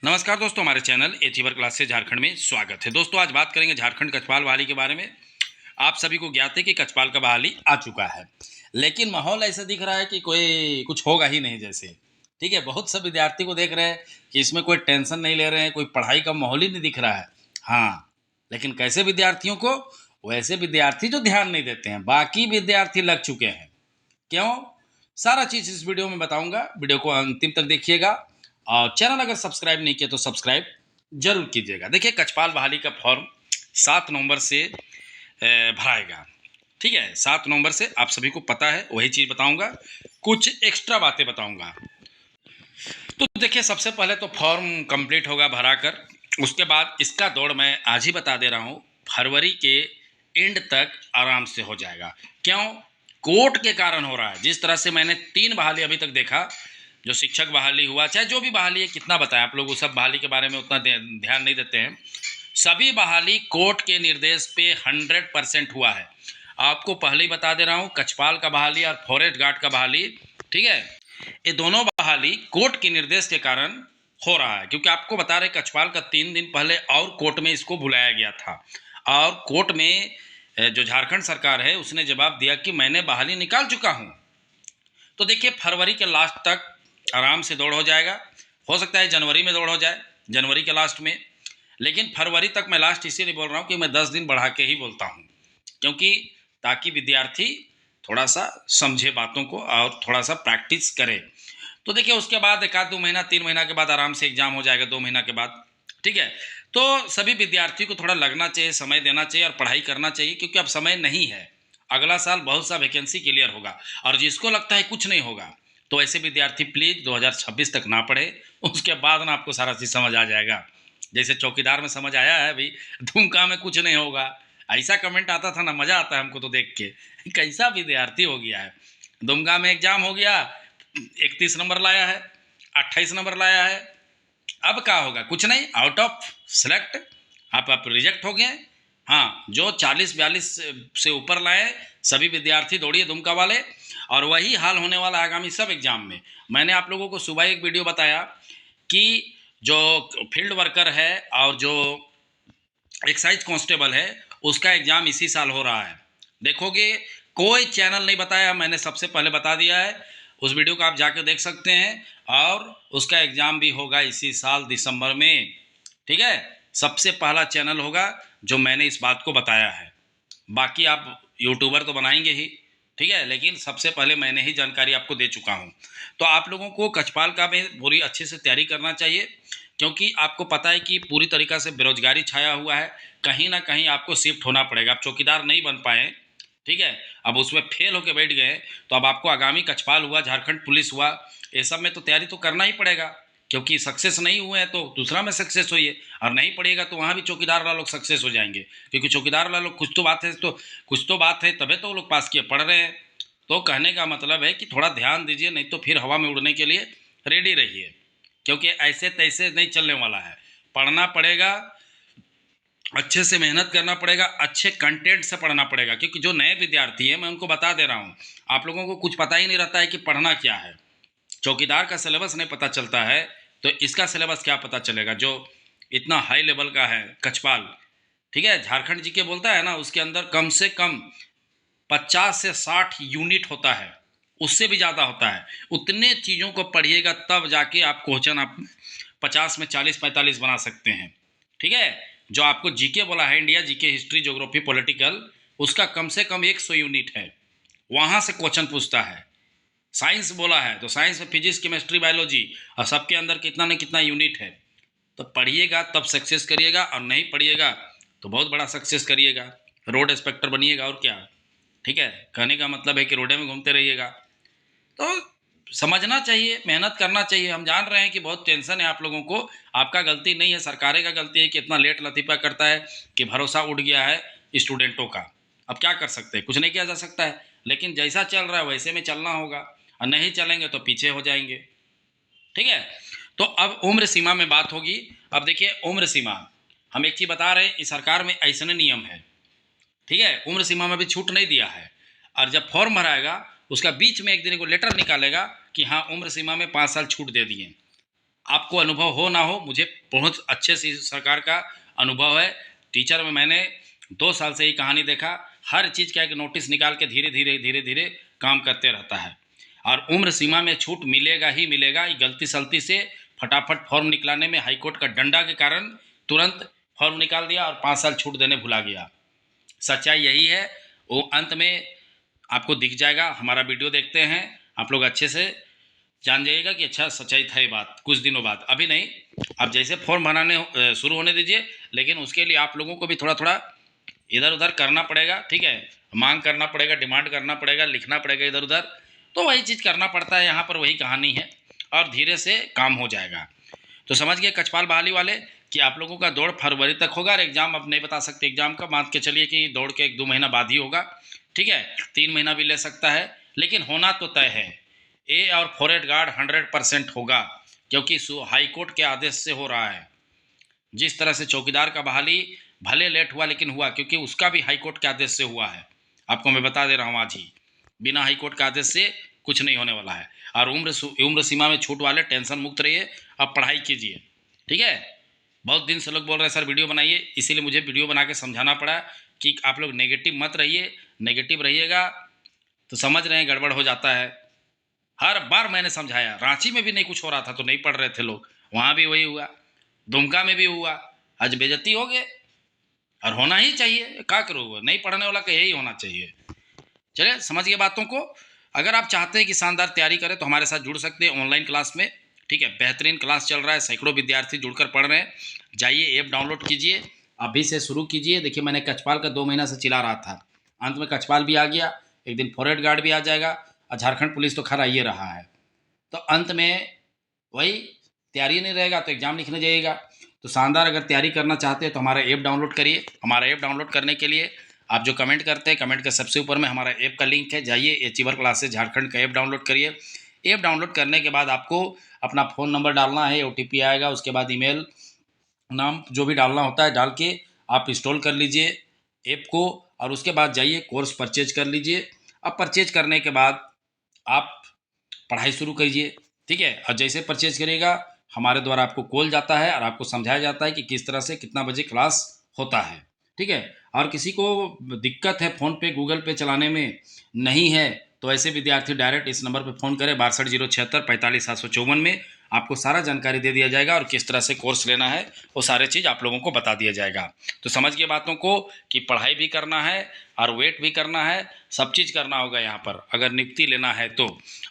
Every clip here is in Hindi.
नमस्कार दोस्तों, हमारे चैनल एचीवर क्लास से झारखंड में स्वागत है। दोस्तों आज बात करेंगे झारखंड कछपाल बहाली के बारे में। आप सभी को ज्ञात है कि कछपाल का बहाली आ चुका है, लेकिन माहौल ऐसा दिख रहा है कि कोई कुछ होगा ही नहीं जैसे। ठीक है, बहुत सब विद्यार्थी को देख रहे हैं कि इसमें कोई टेंशन नहीं ले रहे हैं, कोई पढ़ाई का माहौल ही नहीं दिख रहा है। हाँ, लेकिन कैसे विद्यार्थियों को? वैसे विद्यार्थी जो ध्यान नहीं देते हैं, बाकी विद्यार्थी लग चुके हैं। क्यों? सारा चीज़ इस वीडियो में बताऊंगा। वीडियो को अंतिम तक देखिएगा और चैनल अगर सब्सक्राइब नहीं किया तो सब्सक्राइब जरूर कीजिएगा। देखिए, कछपाल बहाली का फॉर्म 7 नवंबर से भराएगा। ठीक है, 7 नवंबर से आप सभी को पता है, वही चीज़ बताऊंगा, कुछ एक्स्ट्रा बातें बताऊंगा। तो देखिए, सबसे पहले तो फॉर्म कंप्लीट होगा भरा कर, उसके बाद इसका दौड़ मैं आज ही बता दे रहा हूँ, फरवरी के एंड तक आराम से हो जाएगा। क्यों? कोर्ट के कारण हो रहा है। जिस तरह से मैंने 3 बहाली अभी तक देखा, जो शिक्षक बहाली हुआ, चाहे जो भी बहाली है, कितना बताएं आप लोग, उस सब बहाली के बारे में उतना ध्यान नहीं देते हैं। सभी बहाली कोर्ट के निर्देश पे 100% हुआ है। आपको पहले ही बता दे रहा हूँ, कछपाल का बहाली और फॉरेस्ट गार्ड का बहाली, ठीक है, ये दोनों बहाली कोर्ट के निर्देश के कारण हो रहा है। क्योंकि आपको बता रहे, कछपाल का 3 दिन पहले और कोर्ट में इसको बुलाया गया था, और कोर्ट में जो झारखंड सरकार है उसने जवाब दिया कि मैंने बहाली निकाल चुका हूँ। तो देखिए, फरवरी के लास्ट तक आराम से दौड़ हो जाएगा। हो सकता है जनवरी में दौड़ हो जाए, जनवरी के लास्ट में, लेकिन फरवरी तक मैं लास्ट इसीलिए बोल रहा हूँ कि मैं 10 दिन बढ़ा के ही बोलता हूँ, क्योंकि ताकि विद्यार्थी थोड़ा सा समझे बातों को और थोड़ा सा प्रैक्टिस करे। तो देखिए, उसके बाद 1-2 महीना 3 महीना के बाद आराम से एग्जाम हो जाएगा, 2 महीना के बाद। ठीक है, तो सभी विद्यार्थियों को थोड़ा लगना चाहिए, समय देना चाहिए और पढ़ाई करना चाहिए, क्योंकि अब समय नहीं है। अगला साल बहुत सा वैकेंसी क्लियर होगा, और जिसको लगता है कुछ नहीं होगा, तो ऐसे विद्यार्थी प्लीज़ 2026 तक ना पढ़े। उसके बाद ना आपको सारा चीज़ समझ आ जाएगा। जैसे चौकीदार में समझ आया है अभी, धूमका में कुछ नहीं होगा, ऐसा कमेंट आता था ना, मज़ा आता है हमको तो देख के, कैसा विद्यार्थी हो गया है। दुमका में एग्जाम हो गया, 31 नंबर लाया है, 28 नंबर लाया है, अब क्या होगा? कुछ नहीं, आउट ऑफ सेलेक्ट, आप रिजेक्ट हो गए। हाँ, जो 40-42 से ऊपर लाए सभी विद्यार्थी दौड़िए दुमका वाले, और वही हाल होने वाला है आगामी सब एग्जाम में। मैंने आप लोगों को सुबह एक वीडियो बताया कि जो फील्ड वर्कर है और जो एक्साइज कांस्टेबल है, उसका एग्ज़ाम इसी साल हो रहा है। देखोगे, कोई चैनल नहीं बताया, मैंने सबसे पहले बता दिया है। उस वीडियो को आप जाकर देख सकते हैं, और उसका एग्ज़ाम भी होगा इसी साल दिसंबर में। ठीक है, सबसे पहला चैनल होगा जो मैंने इस बात को बताया है। बाकी आप यूट्यूबर तो बनाएंगे ही, ठीक है, लेकिन सबसे पहले मैंने ही जानकारी आपको दे चुका हूँ। तो आप लोगों को कछपाल का में पूरी अच्छे से तैयारी करना चाहिए, क्योंकि आपको पता है कि पूरी तरीक़ा से बेरोजगारी छाया हुआ है। कहीं ना कहीं आपको शिफ्ट होना पड़ेगा। आप चौकीदार नहीं बन पाए, ठीक है, अब उसमें फेल होकर बैठ गए, तो अब आपको आगामी कछपाल हुआ, झारखंड पुलिस हुआ, ये सब में तो तैयारी तो करना ही पड़ेगा। क्योंकि सक्सेस नहीं हुए हैं तो दूसरा में सक्सेस होइए, और नहीं पड़ेगा तो वहाँ भी चौकीदार वाला लोग सक्सेस हो जाएंगे। क्योंकि चौकीदार वाला लोग कुछ तो बात है, तभी तो वो लोग पास किए पढ़ रहे हैं। तो कहने का मतलब है कि थोड़ा ध्यान दीजिए, नहीं तो फिर हवा में उड़ने के लिए रेडी रहिए, क्योंकि ऐसे तैसे नहीं चलने वाला है। पढ़ना पड़ेगा, अच्छे से मेहनत करना पड़ेगा, अच्छे कंटेंट से पढ़ना पड़ेगा। क्योंकि जो नए विद्यार्थी हैं, मैं उनको बता दे रहा हूँ, आप लोगों को कुछ पता ही नहीं रहता है कि पढ़ना क्या है। चौकीदार का सिलेबस नहीं पता चलता है, तो इसका सिलेबस क्या पता चलेगा, जो इतना हाई लेवल का है कछपाल। ठीक है, झारखंड जी के बोलता है ना, उसके अंदर कम से कम 50 से 60 यूनिट होता है, उससे भी ज़्यादा होता है। उतने चीज़ों को पढ़िएगा, तब जाके आप क्वेश्चन आप 50 में 40-45 बना सकते हैं। ठीक है, जो आपको जीके बोला है, India GK, history, geography, political, उसका कम से कम 100 यूनिट है, वहाँ से क्वेश्चन पूछता है। साइंस बोला है तो साइंस में फिजिक्स, केमिस्ट्री, बायोलॉजी, और सबके अंदर कितना न कितना यूनिट है। तो पढ़िएगा तब सक्सेस करिएगा, और नहीं पढ़िएगा तो बहुत बड़ा सक्सेस करिएगा, रोड इंस्पेक्टर बनिएगा, और क्या। ठीक है, कहने का मतलब है कि रोडे में घूमते रहिएगा। तो समझना चाहिए, मेहनत करना चाहिए। हम जान रहे हैं कि बहुत टेंशन है आप लोगों को, आपका गलती नहीं है, सरकारें का गलती है कि इतना लेट लतीफ़ा करता है कि भरोसा उठ गया है स्टूडेंटों का। अब क्या कर सकते हैं, कुछ नहीं किया जा सकता है, लेकिन जैसा चल रहा है वैसे में चलना होगा, और नहीं चलेंगे तो पीछे हो जाएंगे। ठीक है, तो अब उम्र सीमा में बात होगी। अब देखिए, उम्र सीमा, हम एक चीज़ बता रहे हैं, इस सरकार में ऐसा नियम है, ठीक है, उम्र सीमा में भी छूट नहीं दिया है। और जब फॉर्म भराएगा, उसका बीच में एक दिन को लेटर निकालेगा कि हाँ, उम्र सीमा में 5 साल छूट दे दिए। आपको अनुभव हो ना हो, मुझे बहुत अच्छे से इस सरकार का अनुभव है। टीचर में मैंने 2 साल से ही कहानी देखा, हर चीज़ का एक नोटिस निकाल के धीरे धीरे काम करते रहता है। और उम्र सीमा में छूट मिलेगा ही मिलेगा। ये गलती सलती से फटाफट फॉर्म निकलाने में हाईकोर्ट का डंडा के कारण तुरंत फॉर्म निकाल दिया और 5 साल छूट देने भुला गया। सच्चाई यही है। वो अंत में आपको दिख जाएगा। हमारा वीडियो देखते हैं, आप लोग अच्छे से जान जाइएगा कि अच्छा सच्चाई था ये बात कुछ दिनों बाद, अभी नहीं। आप जैसे फॉर्म बनाने शुरू होने दीजिए, लेकिन उसके लिए आप लोगों को भी थोड़ा थोड़ा इधर उधर करना पड़ेगा, ठीक है। मांग करना पड़ेगा, डिमांड करना पड़ेगा, लिखना पड़ेगा इधर उधर, तो वही चीज़ करना पड़ता है यहाँ पर, वही कहानी है। और धीरे से काम हो जाएगा। तो समझ गए कचपाल बहाली वाले कि आप लोगों का दौड़ फरवरी तक होगा। और एग्ज़ाम अब नहीं बता सकते एग्ज़ाम का, मान के चलिए कि दौड़ के 1-2 महीना बाद ही होगा, ठीक है। 3 महीना भी ले सकता है, लेकिन होना तो तय है। ए और फॉरेस्ट गार्ड 100% होगा, क्योंकि हाई कोर्ट के आदेश से हो रहा है। जिस तरह से चौकीदार का बहाली भले लेट हुआ, लेकिन हुआ, क्योंकि उसका भी हाई कोर्ट के आदेश से हुआ है। आपको मैं बता दे रहा हूँ आज ही, बिना हाई कोर्ट के आदेश से कुछ नहीं होने वाला है। और उम्र सीमा में छूट वाले टेंशन मुक्त रहिए, अब पढ़ाई कीजिए, ठीक है। बहुत दिन से लोग बोल रहे हैं सर वीडियो बनाइए, इसीलिए मुझे वीडियो बना के समझाना पड़ा कि आप लोग नेगेटिव मत रहिए। नेगेटिव रहिएगा तो समझ रहे हैं गड़बड़ हो जाता है। हर बार मैंने समझाया, रांची में भी नहीं कुछ हो रहा था तो नहीं पढ़ रहे थे लोग, वहाँ भी वही हुआ, दुमका में भी हुआ, आज बेइज्जती हो गए। और होना ही चाहिए, क्या करोगे, नहीं पढ़ने वाला का यही होना चाहिए। चलिए समझिए बातों को। अगर आप चाहते हैं कि शानदार तैयारी करें तो हमारे साथ जुड़ सकते हैं ऑनलाइन क्लास में, ठीक है। बेहतरीन क्लास चल रहा है, सैकड़ों विद्यार्थी जुड़कर पढ़ रहे हैं। जाइए ऐप डाउनलोड कीजिए, अभी से शुरू कीजिए। देखिए मैंने कचपाल का 2 महीना से चिल्ला रहा था, अंत में कचपाल भी आ गया, एक दिन फॉरेस्ट गार्ड भी आ जाएगा, और झारखंड पुलिस तो खरा ये रहा है। तो अंत में वही, तैयारी नहीं रहेगा तो एग्ज़ाम लिखने जाइएगा। तो शानदार अगर तैयारी करना चाहते हैं तो हमारा ऐप डाउनलोड करिए। हमारा ऐप डाउनलोड करने के लिए आप जो कमेंट करते हैं, कमेंट के सबसे ऊपर में हमारा ऐप का लिंक है, जाइए अचीवर क्लासेस झारखंड का ऐप डाउनलोड करिए। ऐप डाउनलोड करने के बाद आपको अपना फ़ोन नंबर डालना है, OTP आएगा, उसके बाद ईमेल नाम जो भी डालना होता है डाल के आप इंस्टॉल कर लीजिए ऐप को। और उसके बाद जाइए कोर्स परचेज कर लीजिए। अब परचेज करने के बाद आप पढ़ाई शुरू कीजिए, ठीक है। और जैसे परचेज करिएगा हमारे द्वारा आपको कॉल जाता है और आपको समझाया जाता है कि किस तरह से कितना बजे क्लास होता है, ठीक है। और किसी को दिक्कत है फ़ोन पे गूगल पे चलाने में नहीं है, तो ऐसे विद्यार्थी डायरेक्ट इस नंबर पे फ़ोन करें 62 076 45 754 में, आपको सारा जानकारी दे दिया जाएगा और किस तरह से कोर्स लेना है वो सारे चीज़ आप लोगों को बता दिया जाएगा। तो समझ गए बातों को कि पढ़ाई भी करना है और वेट भी करना है, सब चीज़ करना होगा यहाँ पर अगर नियुक्ति लेना है तो।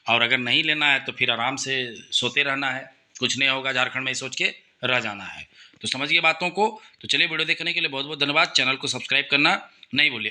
और अगर नहीं लेना है तो फिर आराम से सोते रहना है, कुछ नहीं होगा झारखंड में सोच के रह जाना है। तो समझिए बातों को। तो चलिए वीडियो देखने के लिए बहुत बहुत धन्यवाद। चैनल को सब्सक्राइब करना नहीं भूलिए।